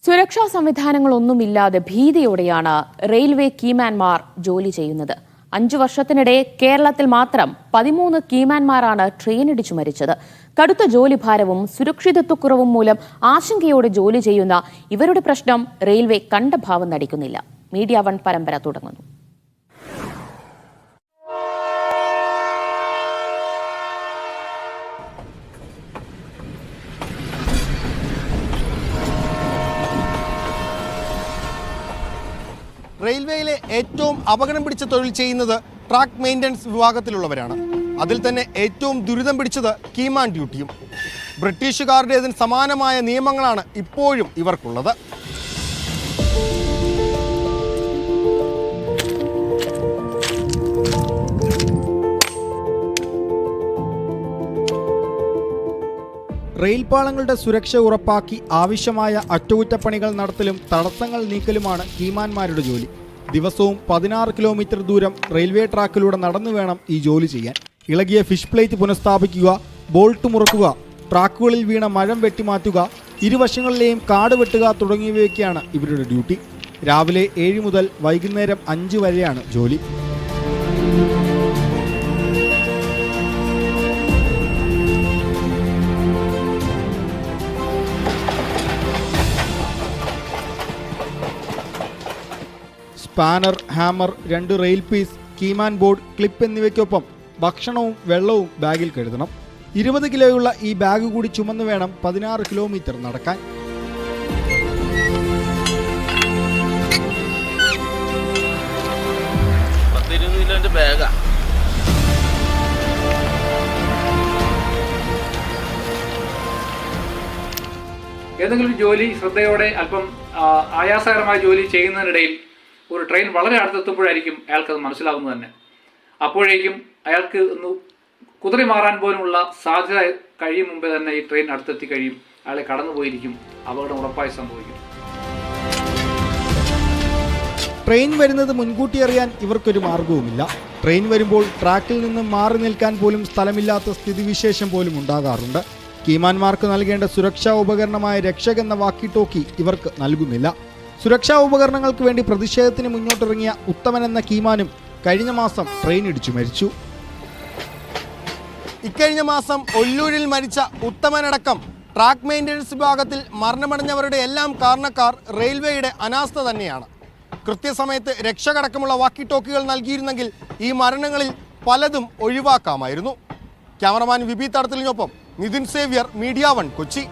സുരക്ഷാ സംവിധാനങ്ങളൊന്നുമില്ലാതെ ഭീതിയോടെയാണ് റെയിൽവേ കീമാൻമാർ ജോലി ചെയ്യുന്നത്. 5 വർഷത്തിനിടെ കേരളത്തിൽ മാത്രം 13 കീമാൻമാരാണ് ട്രെയിനിടിച്ചു മരിച്ചത്. കടുത്ത ജോലിഭാരവും സുരക്ഷിതത്വക്കുറവും മൂലം ആശങ്കയോടെ ജോലി ചെയ്യുന്ന ഇവരുടെ പ്രശ്നം റെയിൽവേ കണ്ട ഭാവം നടിക്കുന്നില്ല. മീഡിയ 1 പരമ്പര തുടങ്ങുന്നു. റെയിൽവേയിലെ ഏറ്റവും അപകടം പിടിച്ച തൊഴിൽ ചെയ്യുന്നത് ട്രാക്ക് മെയിൻ്റനൻസ് വിഭാഗത്തിലുള്ളവരാണ്. അതിൽ തന്നെ ഏറ്റവും ദുരിതം പിടിച്ചത് കീമാൻ ഡ്യൂട്ടിയും. ബ്രിട്ടീഷുകാരുടേതിന് സമാനമായ നിയമങ്ങളാണ് ഇപ്പോഴും ഇവർക്കുള്ളത്. റെയിൽപാളങ്ങളുടെ സുരക്ഷ ഉറപ്പാക്കി ആവശ്യമായ അറ്റകുറ്റപ്പണികൾ നടത്തലും തടസ്സങ്ങൾ നീക്കലുമാണ് കീമാന്മാരുടെ ജോലി. ദിവസവും 16 കിലോമീറ്റർ ദൂരം റെയിൽവേ ട്രാക്കിലൂടെ നടന്നു വേണം ഈ ജോലി ചെയ്യാൻ. ഇളകിയ ഫിഷ് പ്ലേറ്റ് പുനഃസ്ഥാപിക്കുക, ബോൾട്ട് മുറുക്കുക, ട്രാക്കുകളിൽ വീണ മരം വെട്ടിമാറ്റുക, ഇരുവശങ്ങളിലെയും കാട് വെട്ടുക തുടങ്ങിയവയൊക്കെയാണ് ഇവരുടെ ഡ്യൂട്ടി. രാവിലെ 7 മുതൽ വൈകുന്നേരം 5 വരെയാണ് ജോലി. Spanner, hammer, 2 rail piece, keyman board, clip എന്നിവയ്ക്കൊപ്പം ഭക്ഷണവും വെള്ളവും ബാഗിൽ കരുതണം. 20 കിലോയുള്ള ഈ ബാഗ് കൂടി ചുമന്നു വേണം 16 കിലോമീറ്റർ നടക്കാൻ. ഏതെങ്കിലും ജോലി ശ്രദ്ധയോടെ അല്പം ആയാസകരമായ ജോലി ചെയ്യുന്നതിനിടയിൽ ഒരു ട്രെയിൻ വളരെ അടുത്തെത്തുമ്പോഴായിരിക്കും അയാൾക്കത് മനസ്സിലാകുന്നത് തന്നെ. അപ്പോഴേക്കും അയാൾക്ക് ഒന്ന് കുതിറി മാറാൻ പോലുമുള്ള സാധ്യത കഴിയും മുമ്പേ തന്നെ ഈ ട്രെയിൻ അടുത്തെത്തി കഴിയും, അയാളെ കടന്നുപോയിരിക്കും, അപകടം ഉറപ്പായി സംഭവിക്കും. ട്രെയിൻ വരുന്നത് മുൻകൂട്ടി അറിയാൻ ഇവർക്കൊരു മാർഗവുമില്ല. ട്രെയിൻ വരുമ്പോൾ ട്രാക്കിൽ നിന്നും മാറി നിൽക്കാൻ പോലും സ്ഥലമില്ലാത്ത സ്ഥിതിവിശേഷം പോലും ഉണ്ടാകാറുണ്ട്. കീമാന്മാർക്ക് നൽകേണ്ട സുരക്ഷാ ഉപകരണമായ രക്ഷക് എന്ന വാക്കി ടോക്കി ഇവർക്ക് നൽകുന്നില്ല. സുരക്ഷാ ഉപകരണങ്ങൾക്ക് വേണ്ടി പ്രതിഷേധത്തിന് മുന്നോട്ടിറങ്ങിയ ഉത്തമൻ എന്ന കീമാനും കഴിഞ്ഞ മാസം ട്രെയിൻ ഇടിച്ചു മരിച്ചു. ഇക്കഴിഞ്ഞ മാസം ഒല്ലൂരിൽ മരിച്ച ഉത്തമനടക്കം ട്രാക്ക് മെയിൻ്റനൻസ് വിഭാഗത്തിൽ മരണമടഞ്ഞവരുടെ എല്ലാം കാരണക്കാർ റെയിൽവേയുടെ അനാസ്ഥ തന്നെയാണ്. കൃത്യസമയത്ത് രക്ഷകടക്കമുള്ള വാക്കി ടോക്കികൾ നൽകിയിരുന്നെങ്കിൽ ഈ മരണങ്ങളിൽ പലതും ഒഴിവാക്കാമായിരുന്നു. ക്യാമറമാൻ വിബി തടത്തിലിനൊപ്പം നിതിൻ സേവ്യർ, മീഡിയ 1 കൊച്ചി.